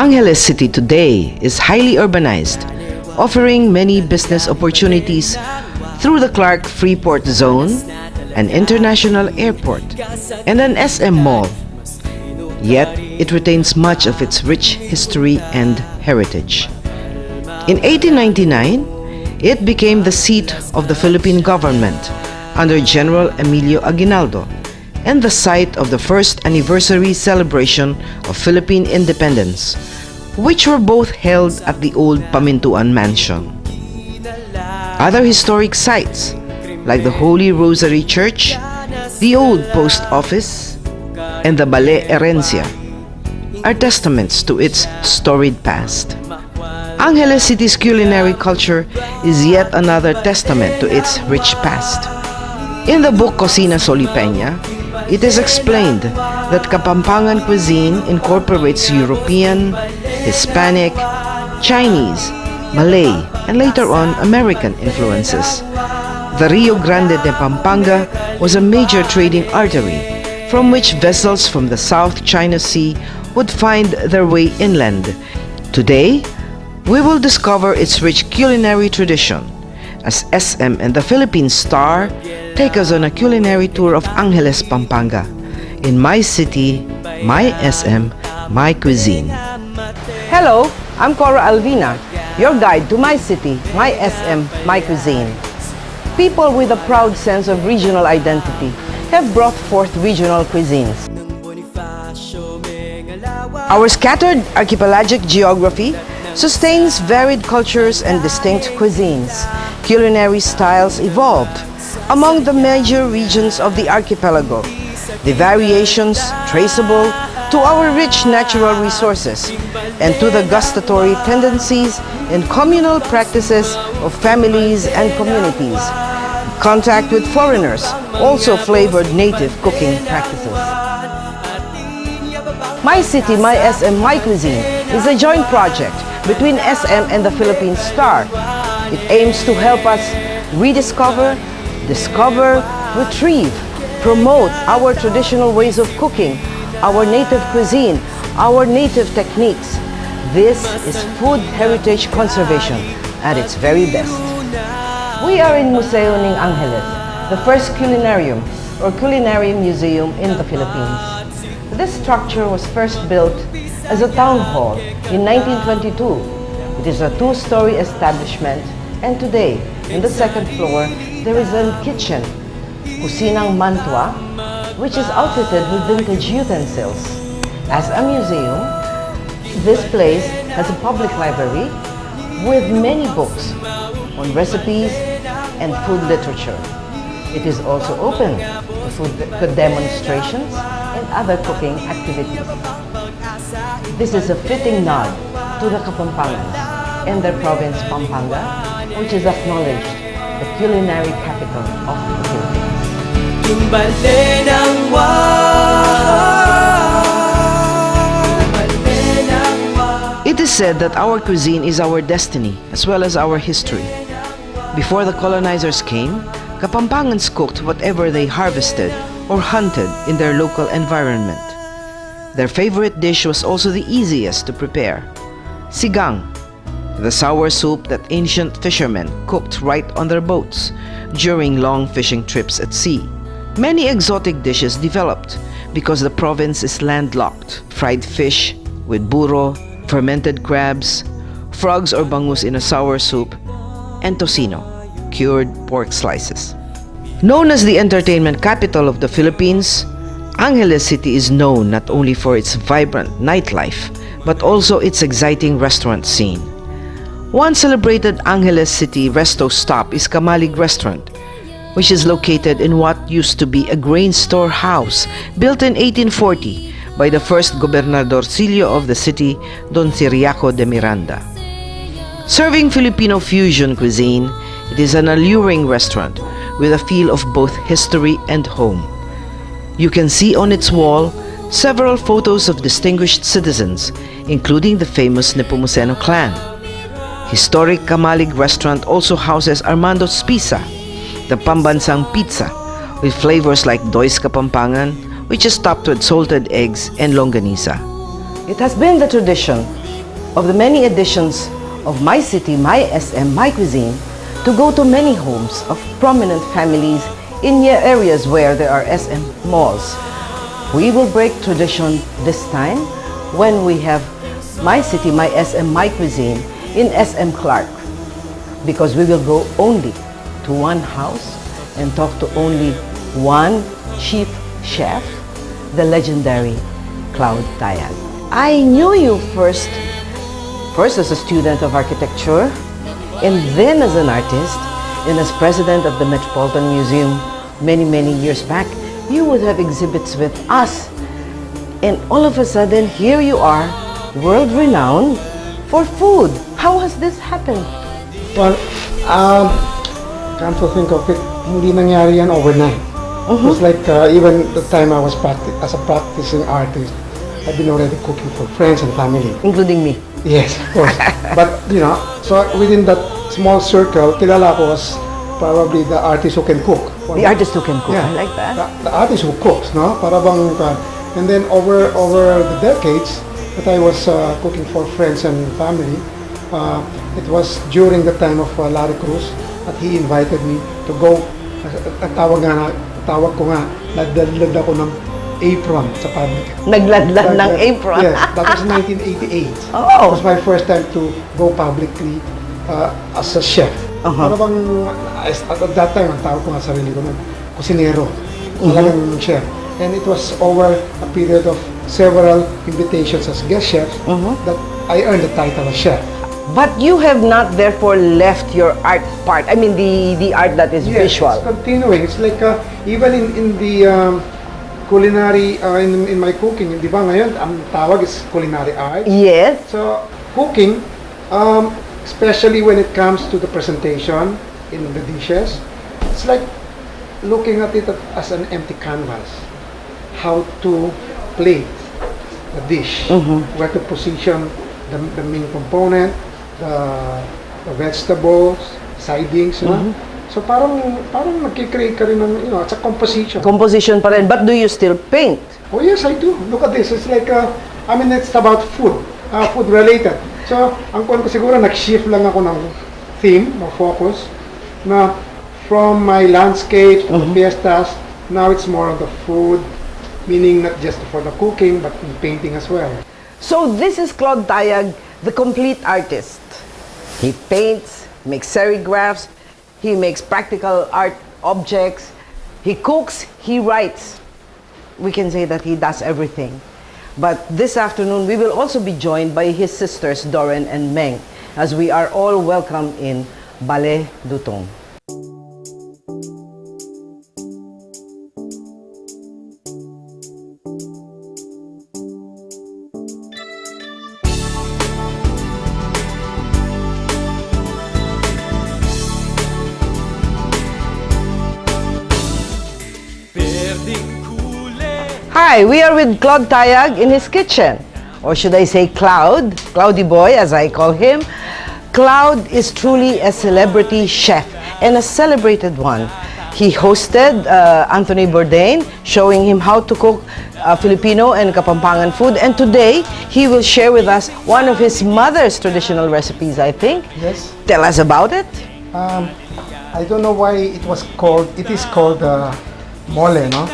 Angeles City today is highly urbanized, offering many business opportunities through the Clark Freeport Zone, an international airport, and an SM mall. Yet, it retains much of its rich history and heritage. In 1899, it became the seat of the Philippine government under General Emilio Aguinaldo and the site of the first anniversary celebration of Philippine independence, which were both held at the old Pamintuan Mansion. Other historic sites, like the Holy Rosary Church, the old post office, and the Ballet Herencia, are testaments to its storied past. Angeles City's culinary culture is yet another testament to its rich past. In the book Cuisine, it is explained that Kapampangan cuisine incorporates European, Hispanic, Chinese, Malay, and later on American influences. The Rio Grande de Pampanga was a major trading artery from which vessels from the South China Sea would find their way inland. Today, we will discover its rich culinary tradition as SM and the Philippine Star take us on a culinary tour of Angeles, Pampanga. In My City, My SM, My Cuisine. Hello, I'm Cora Alvina, your guide to My City, My SM, My Cuisine. People with a proud sense of regional identity have brought forth regional cuisines. Our scattered archipelagic geography sustains varied cultures and distinct cuisines. Culinary styles evolved among the major regions of the archipelago, the variations traceable to our rich natural resources and to the gustatory tendencies and communal practices of families and communities. Contact with foreigners also flavored native cooking practices. My City, My SM, My Cuisine is a joint project between SM and the Philippine Star. It aims to help us rediscover, discover, retrieve, promote our traditional ways of cooking, our native cuisine, our native techniques. This is food heritage conservation at its very best. We are in Museo Ning Angeles, the first culinarium or culinary museum in the Philippines. This structure was first built as a town hall in 1922. It is a two-story establishment, and today, in the second floor, there is a kitchen, Cuisinang Mantua, which is outfitted with vintage utensils. As a museum, this place has a public library with many books on recipes and food literature. It is also open to food demonstrations and other cooking activities. This is a fitting nod to the Kapampangans and their province Pampanga, which is acknowledged the culinary capital of the Philippines. It is said that our cuisine is our destiny as well as our history. Before the colonizers came, Kapampangans cooked whatever they harvested or hunted in their local environment. Their favorite dish was also the easiest to prepare, sigang, the sour soup that ancient fishermen cooked right on their boats during long fishing trips at sea. Many exotic dishes developed because the province is landlocked. Fried fish with buro, fermented crabs, frogs or bangus in a sour soup, and tocino, cured pork slices. Known as the entertainment capital of the Philippines, Angeles City is known not only for its vibrant nightlife, but also its exciting restaurant scene. One celebrated Angeles City resto stop is Kamalig Restaurant, which is located in what used to be a grain storehouse built in 1840 by the first gobernadorcillo of the city, Don Ciriaco de Miranda. Serving Filipino fusion cuisine, it is an alluring restaurant with a feel of both history and home. You can see on its wall several photos of distinguished citizens, including the famous Nepomuceno clan. Historic Kamalig Restaurant also houses Armando's Pizza, the pambansang pizza, with flavors like Dois Kapampangan, which is topped with salted eggs and longanisa. It has been the tradition of the many editions of My City, My SM, My Cuisine to go to many homes of prominent families in areas where there are SM malls. We will break tradition this time when we have My City, My SM, My Cuisine in SM Clark, because we will go only to one house and talk to only one chief chef, the legendary Cloud Tayag. I knew you first as a student of architecture, and then as an artist, and as president of the Metropolitan Museum many years back. You would have exhibits with us, and all of a sudden, here you are, world-renowned for food. How has this happened? Well, come to think of it, hindi nangyari yan overnight. It was like even the time I was as a practicing artist, I've been already cooking for friends and family. Including me. Yes, of course. But, so within that small circle, kilala ko as probably the artist who can cook. The artist who can cook. Yeah. I like that. The artist who cooks, no? Para bang, and then over the decades that I was cooking for friends and family, it was during the time of Larry Cruz that he invited me to go. Tawag ko nga, nagdadlad ako ng apron sa public. Nagladlad ng apron? Yes, that was 1988. Oh. It was my first time to go publicly as a chef. Para bang, at that time, ang tawag ko nga sarili ko nun, kusinero. Talagang chef. And it was over a period of several invitations as guest chef that I earned the title of chef. But you have not therefore left your art part. I mean the art that is visual. It's continuing. It's like even in the culinary, in my cooking, di ba ngayon, ang tawag is culinary art. Yes. So, cooking, especially when it comes to the presentation in the dishes, it's like looking at it as an empty canvas. How to plate the dish, where to position the main component, the vegetables, sidings, So parang nagki-create ka rin ng, it's a composition. Composition pa rin, but do you still paint? Oh yes, I do. Look at this. It's like, it's about food, food related. So, ang kuwan ko siguro, nag-shift lang ako ng theme or focus na from my landscape, the fiestas, now it's more on the food, meaning not just for the cooking, but in painting as well. So this is Claude Tayag, the complete artist. He paints, makes serigraphs, he makes practical art objects, he cooks, he writes. We can say that he does everything. But this afternoon, we will also be joined by his sisters, Doren and Meng, as we are all welcome in Ballet Dutong. Hi, we are with Claude Tayag in his kitchen. Or should I say Cloud, Cloudy Boy as I call him. Cloud is truly a celebrity chef and a celebrated one. He hosted Anthony Bourdain, showing him how to cook Filipino and Kapampangan food. And today, he will share with us one of his mother's traditional recipes, I think. Yes. Tell us about it. I don't know why it is called mole, no?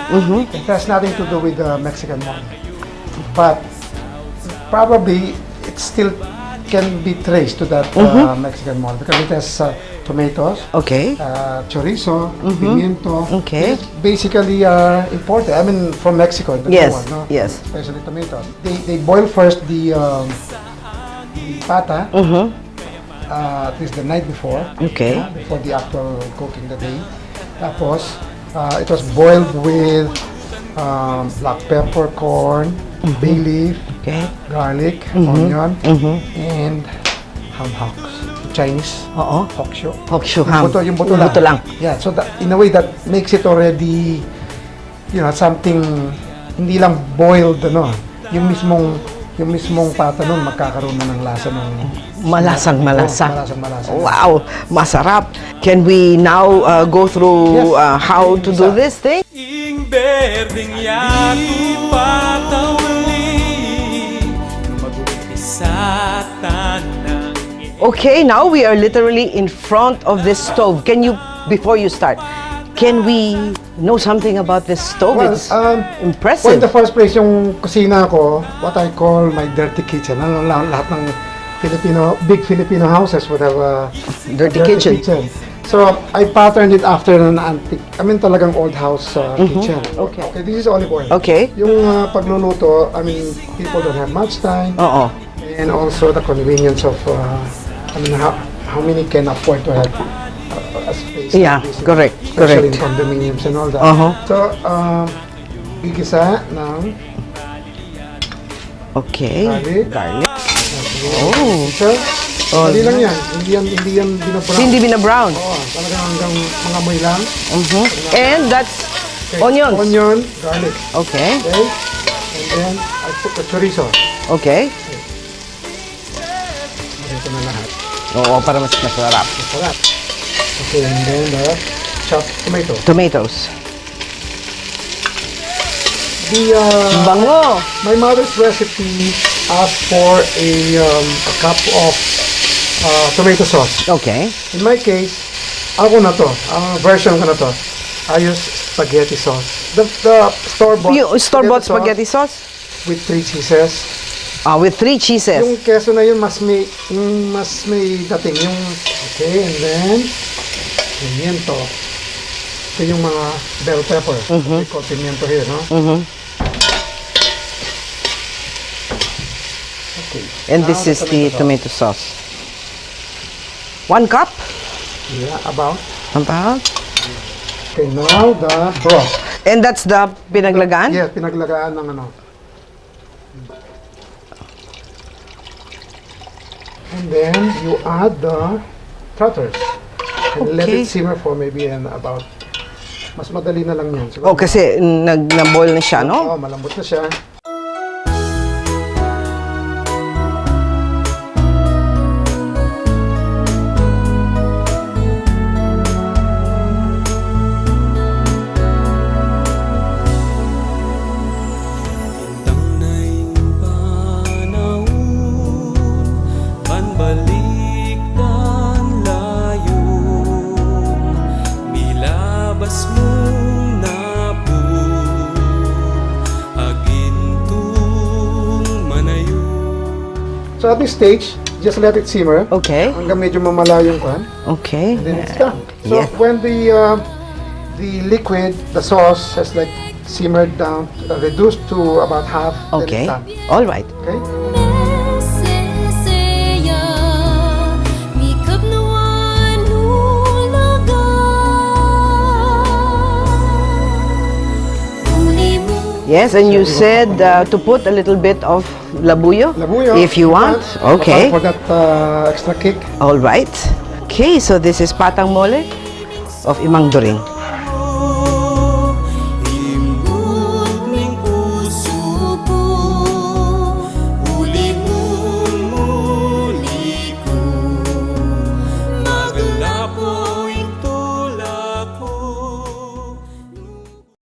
It has nothing to do with the Mexican mole. But probably it still can be traced to that Mexican mole because it has tomatoes, Okay. chorizo, pimiento. Okay. It's basically imported. I mean, from Mexico. The Yes, new one, no? yes. Especially tomatoes. They boil first the pata. At least the night before. Okay. Before the actual cooking the day. Tapos, it was boiled with black pepper, corn, bay leaf, Okay. garlic, onion, and ham hocks. Chinese Oo. hoksho. Hokshu Yung ham. buto Yung buto lang. Yeah, so in a way that makes it already, something hindi lang boiled, yung mismong pata nun magkakaroon na ng lasa ng Malasang-malasa. malasang-malasa. Wow, masarap. Can we now go through Yes. how to do this thing? Ing berdeng yatu patawali Lumagumpisa Okay, now we are literally in front of this stove. Before you start, can we know something about this stove? Well, It's well, in impressive. the first place, yung kusina ko, what I call my dirty kitchen. Ano lang, lahat ng big Filipino houses would have a Dirty kitchen. So, I patterned it after an antique, talagang old house kitchen. Okay. Okay, this is olive oil. Okay. Yung pagluluto, people don't have much time. Oo. And also the convenience of, how many can afford to have a space. Yeah, like this, correct, especially correct. in condominiums and all that. Uh-huh. So, gigisa ng Okay. garlic. Oh. So, hindi lang yan. Hindi yan binabrown. Hindi bina-brown. Oo, talagang hanggang mga amoy lang. And that's Okay. onions. Onion, garlic. Okay. Okay? And then, I put the chorizo. Okay. Ito na lahat. Oo, para mas masarap. Masarap. Okay, and then the chopped tomato. Tomatoes. Bango. My mother's recipe asked for a cup of tomato sauce. Okay. In my case, ako na to, version ko na to. I use spaghetti sauce. The store-bought You store-bought spaghetti sauce? with 3 cheeses. With 3 cheeses. Yung keso na yun, mas may dating. Okay, and then, pimiento. Ito yung mga bell pepper. We call pimiento here, no? Okay. And Now this is the tomato sauce. 1 cup? Yeah, about. About. Okay, now the broth. And that's the pinaglagaan? Yeah, pinaglagaan ng ano. And then you add the trotters. And let Okay. it simmer for maybe about, mas madali na lang yan. Oh, kasi na-boil na siya, no? Oo, malambot na siya. Tangnay panahon, panbalik dan layo, milabas mong napun, agintong manayo. So at this stage, just let it simmer. Okay. Hanggang medyo mamala yung kwan. Okay. And then it's done. So Yeah. when the liquid, the sauce has like simmered down, reduced to about half, Okay. then it's done. All right. Okay? Yes, and you said to put a little bit of labuyo, Labuyo. if you want. Okay. For that extra kick. All right. Okay, so this is patang mole of Imang During.